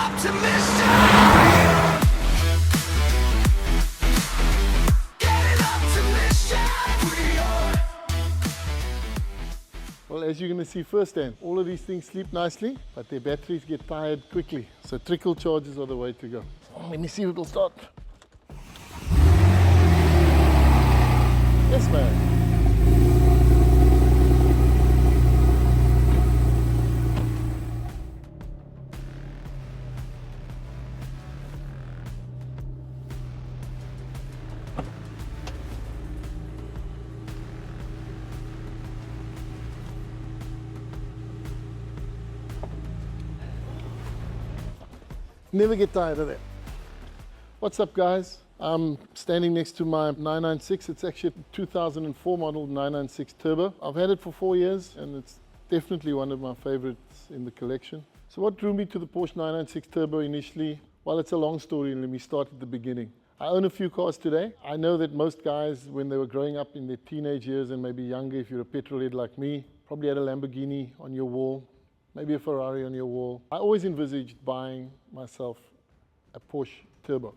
up to mischief. Get up to mischief. Well, as you're going to see firsthand, all of these things sleep nicely, but their batteries get tired quickly. So trickle charges are the way to go. Let me see if it'll start. Yes, man. Never get tired of that. What's up, guys? I'm standing next to my 996. It's actually a 2004 model 996 Turbo. I've had it for 4 years and it's definitely one of my favorites in the collection. So what drew me to the Porsche 996 Turbo initially? Well, it's a long story and let me start at the beginning. I own a few cars today. I know that most guys, when they were growing up in their teenage years and maybe younger, if you're a petrolhead like me, probably had a Lamborghini on your wall, maybe a Ferrari on your wall. I always envisaged buying myself a Porsche Turbo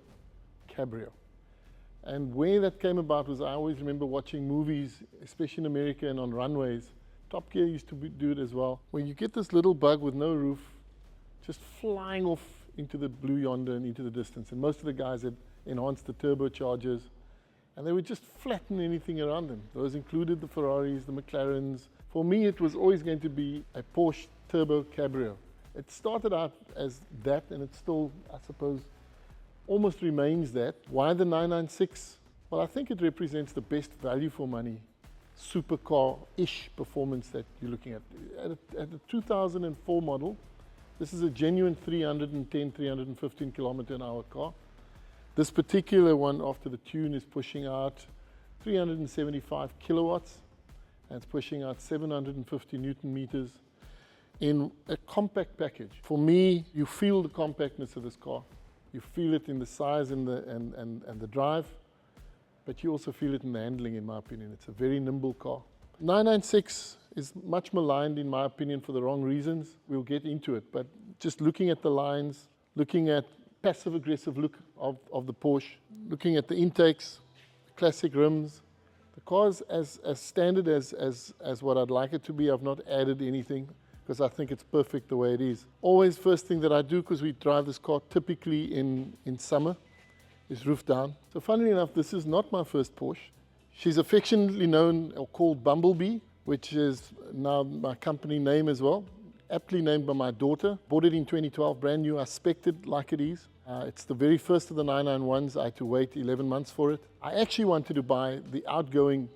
Cabrio. And where that came about was I always remember watching movies, especially in America and on runways. Top Gear used to do it as well. When you get this little bug with no roof, just flying off into the blue yonder and into the distance. And most of the guys had enhanced the turbochargers, and they would just flatten anything around them. Those included the Ferraris, the McLarens. For me, it was always going to be a Porsche Turbo Cabrio. It started out as that, and it still, I suppose, almost remains that. Why the 996? Well, I think it represents the best value for money, supercar-ish performance that you're looking at. At the 2004 model, this is a genuine 310, 315 kilometer an hour car. This particular one, after the tune, is pushing out 375 kilowatts, and it's pushing out 750 Newton meters in a compact package. For me, you feel the compactness of this car. You feel it in the size and the drive, but you also feel it in the handling, in my opinion. It's a very nimble car. 996 is much maligned, in my opinion, for the wrong reasons. We'll get into it, but just looking at the lines, looking at passive-aggressive look of the Porsche, looking at the intakes, classic rims, the car's as standard as what I'd like it to be. I've not added anything, because I think it's perfect the way it is. Always first thing that I do, because we drive this car typically in summer, is roof down. So funnily enough, this is not my first Porsche. She's affectionately known or called Bumblebee, which is now my company name as well. Aptly named by my daughter. Bought it in 2012, brand new. I spec'd it like it is. It's the very first of the 991s. I had to wait 11 months for it. I actually wanted to buy the outgoing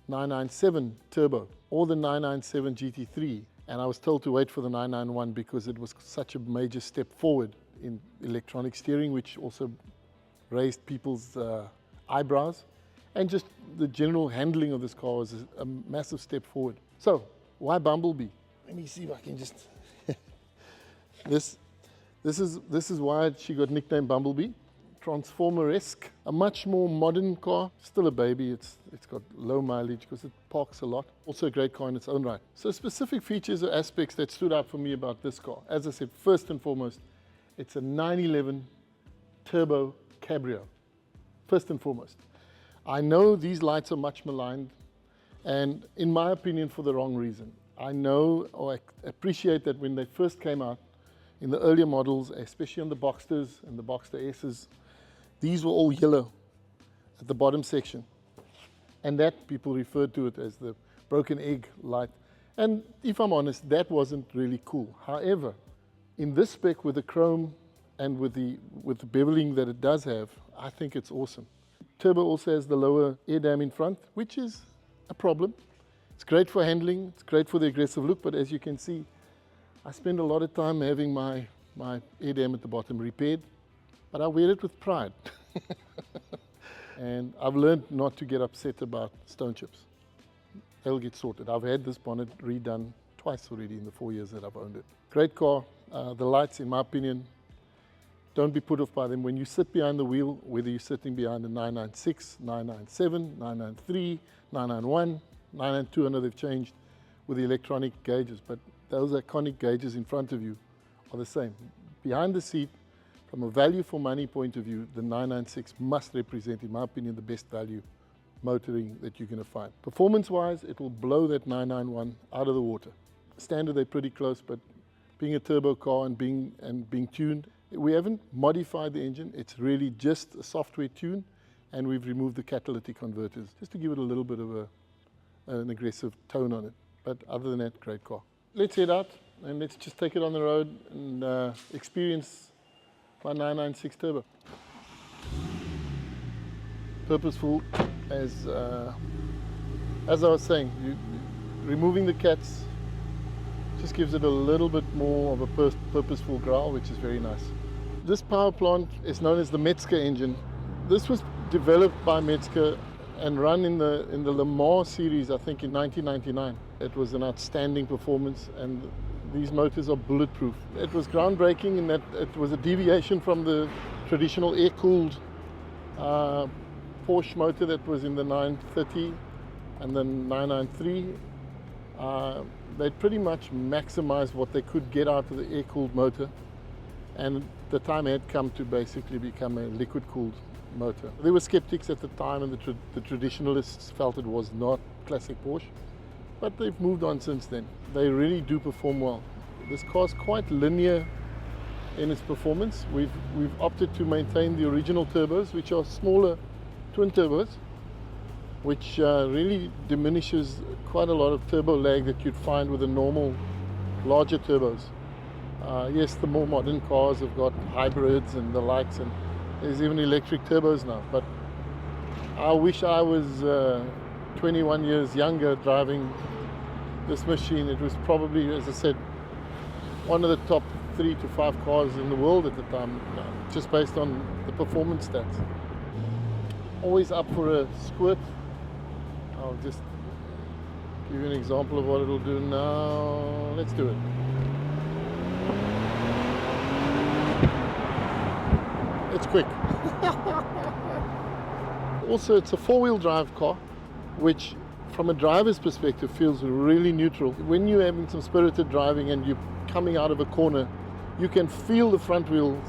997 Turbo or the 997 GT3. And I was told to wait for the 991 because it was such a major step forward in electronic steering, which also raised people's eyebrows. And just the general handling of this car was a massive step forward. So, why Bumblebee? Let me see if I can just... This is why she got nicknamed Bumblebee. Transformer-esque, a much more modern car, still a baby. It's got low mileage because it parks a lot. Also a great car in its own right. So specific features or aspects that stood out for me about this car. As I said, first and foremost, it's a 911 Turbo Cabrio. First and foremost. I know these lights are much maligned, and in my opinion, for the wrong reason. I know or I appreciate that when they first came out, in the earlier models, especially on the Boxsters and the Boxster S's, these were all yellow at the bottom section. And that, people referred to it as the broken egg light. And if I'm honest, that wasn't really cool. However, in this spec with the chrome and with the beveling that it does have, I think it's awesome. Turbo also has the lower air dam in front, which is a problem. It's great for handling, it's great for the aggressive look, but as you can see, I spend a lot of time having my air dam at the bottom repaired, but I wear it with pride. And I've learned not to get upset about stone chips. They'll get sorted. I've had this bonnet redone twice already in the 4 years that I've owned it. Great car. The lights, in my opinion, don't be put off by them. When you sit behind the wheel, whether you're sitting behind a 996, 997, 993, 991, 992, I know they've changed with the electronic gauges, but those iconic gauges in front of you are the same. behind the seat, from a value for money point of view, the 996 must represent, in my opinion, the best value motoring that you're going to find. Performance-wise, it will blow that 991 out of the water. Standard, they're pretty close, but being a turbo car and being tuned, we haven't modified the engine. It's really just a software tune, and we've removed the catalytic converters just to give it a little bit of an aggressive tone on it. But other than that, great car. Let's head out and let's just take it on the road and experience my 996 turbo. Purposeful, as I was saying, removing the cats just gives it a little bit more of a purposeful growl, which is very nice. This power plant is known as the Mezger engine. This was developed by Mezger and run in the Le Mans series, I think in 1999. It was an outstanding performance, and these motors are bulletproof. It was groundbreaking in that it was a deviation from the traditional air-cooled Porsche motor that was in the 930 and the 993. They pretty much maximized what they could get out of the air-cooled motor, and the time had come to basically become a liquid-cooled motor. There were skeptics at the time, and the traditionalists felt it was not classic Porsche, but they've moved on since then. They really do perform well. This car's quite linear in its performance. We've opted to maintain the original turbos, which are smaller twin turbos, which really diminishes quite a lot of turbo lag that you'd find with the normal larger turbos. Yes, the more modern cars have got hybrids and the likes, and there's even electric turbos now, but I wish I was 21 years younger driving this machine. It was probably, as I said, one of the top 3 to 5 cars in the world at the time, just based on the performance stats. Always up for a squirt. I'll just give you an example of what it'll do now. Let's do it. It's quick. Also, it's a 4-wheel drive car, which from a driver's perspective feels really neutral. When you're having some spirited driving and you're coming out of a corner, you can feel the front wheels,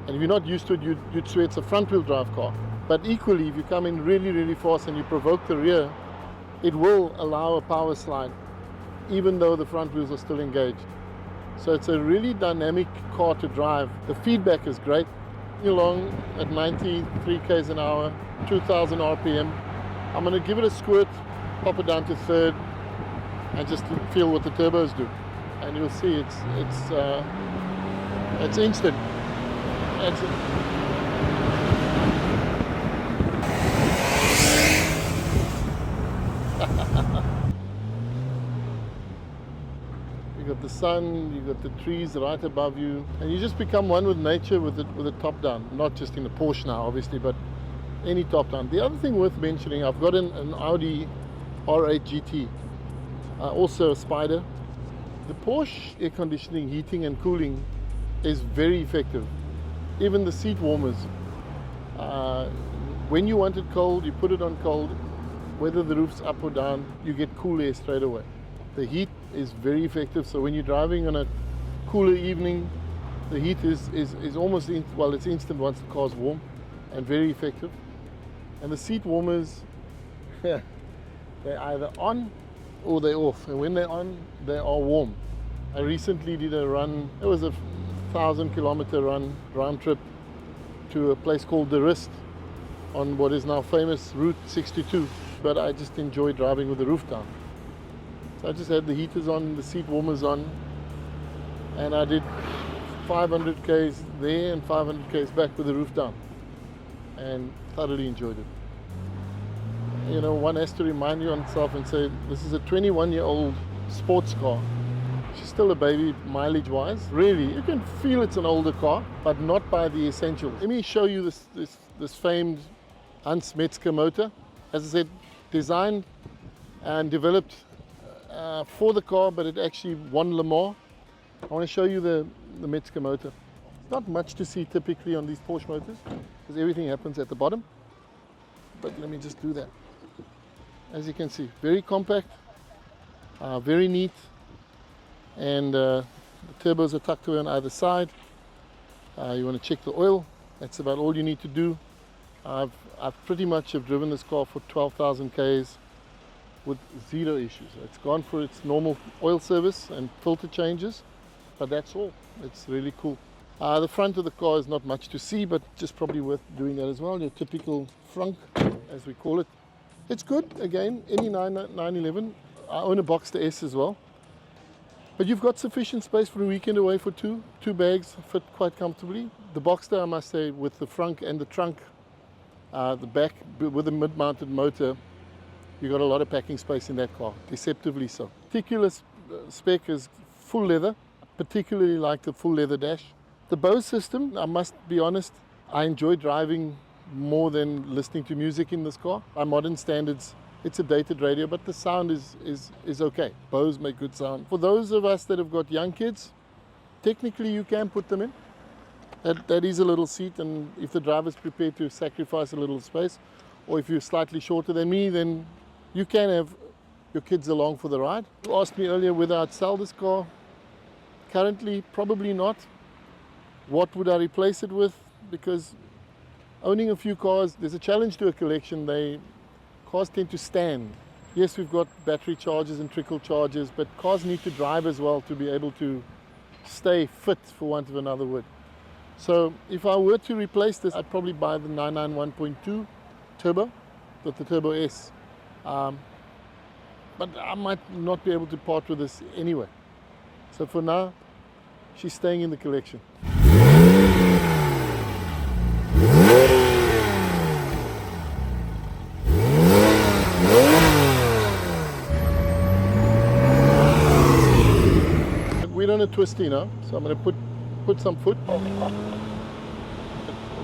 and if you're not used to it, you'd swear it's a front wheel drive car. But equally, if you come in really, really fast and you provoke the rear, it will allow a power slide, even though the front wheels are still engaged. So it's a really dynamic car to drive. The feedback is great. Along at 93 k's an hour, 2,000 RPM. I'm going to give it a squirt, pop it down to third, and just feel what the turbos do. And you'll see it's instant. You got the sun, you got the trees right above you, and you just become one with nature with the top down. Not just in the Porsche now, obviously, but any top down. The other thing worth mentioning, I've got an Audi R8 GT, also a Spider. The Porsche air conditioning, heating and cooling is very effective. Even the seat warmers. When you want it cold, you put it on cold. Whether the roof's up or down, you get cool air straight away. The heat is very effective, so when you're driving on a cooler evening, the heat is almost, it's instant once the car's warm, and very effective. And the seat warmers, they're either on or they're off, and when they're on, they are warm. I recently did a run, it was a 1,000-kilometer run, round trip to a place called The Wrist on what is now famous Route 62, but I just enjoy driving with the roof down. So I just had the heaters on, the seat warmers on, and I did 500 k's there and 500 k's back with the roof down, and thoroughly enjoyed it. You know, one has to remind yourself and say, this is a 21-year-old sports car. She's still a baby mileage-wise. Really, you can feel it's an older car, but not by the essentials. Let me show you this famed Hans Mezger motor. As I said, designed and developed for the car, but it actually won Le Mans. I want to show you the Mezger motor. Not much to see typically on these Porsche motors, because everything happens at the bottom. But let me just do that. As you can see, very compact, very neat, and the turbos are tucked away on either side. You want to check the oil. That's about all you need to do. I've pretty much have driven this car for 12,000 Ks with zero issues. It's gone for its normal oil service and filter changes, but that's all. It's really cool. The front of the car is not much to see, but just probably worth doing that as well. Your typical frunk, as we call it. It's good. Again, any 911. I own a Boxster S as well. But you've got sufficient space for a weekend away for two. Two bags fit quite comfortably. The Boxster, I must say, with the frunk and the trunk, the back with a mid-mounted motor, you got a lot of packing space in that car, deceptively so. Particular spec is full leather, particularly like the full leather dash. The Bose system, I must be honest, I enjoy driving more than listening to music in this car. By modern standards, it's a dated radio, but the sound is okay. Bose make good sound. For those of us that have got young kids, technically you can put them in. That is a little seat, and if the driver's prepared to sacrifice a little space, or if you're slightly shorter than me, then you can have your kids along for the ride. You asked me earlier whether I'd sell this car. Currently, probably not. What would I replace it with? Because owning a few cars, there's a challenge to a collection. Cars tend to stand. Yes, we've got battery chargers and trickle chargers, but cars need to drive as well to be able to stay fit, for want of another word. So if I were to replace this, I'd probably buy the 991.2 Turbo with the Turbo S. But I might not be able to part with this anyway. So for now, she's staying in the collection. We're on a twisty now, so I'm going to put some foot.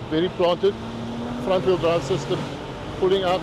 Very planted, front wheel drive system, pulling out.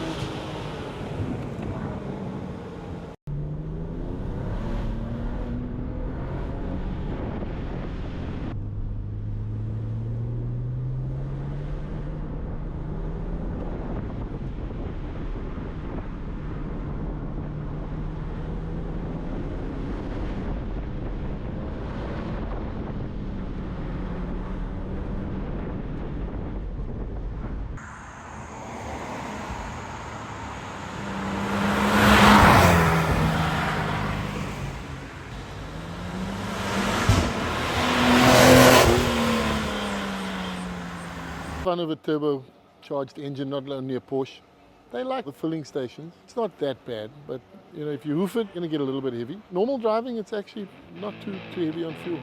Fun of a turbocharged engine, not only a Porsche. They like the filling stations. It's not that bad, but you know, if you hoof it, it's going to get a little bit heavy. Normal driving, it's actually not too heavy on fuel.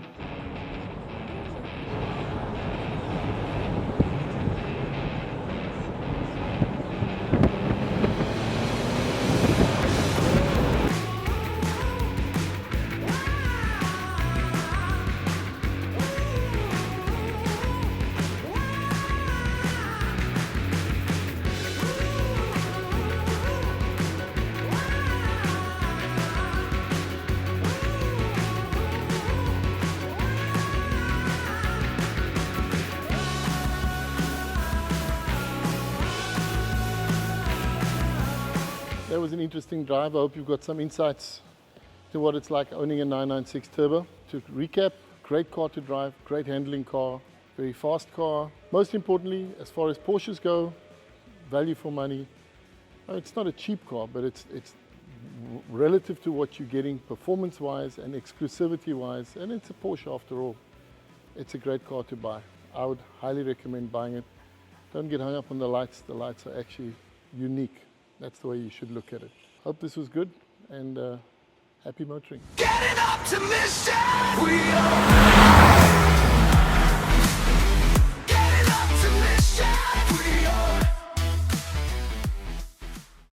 That was an interesting drive. I hope you've got some insights to what it's like owning a 996 Turbo. To recap, great car to drive, great handling car, very fast car. Most importantly, as far as Porsches go, value for money. It's not a cheap car, but it's relative to what you're getting performance-wise and exclusivity-wise, and it's a Porsche after all. It's a great car to buy. I would highly recommend buying it. Don't get hung up on the lights. The lights are actually unique. That's the way you should look at it. Hope this was good, and happy motoring. Getting up to mission. We are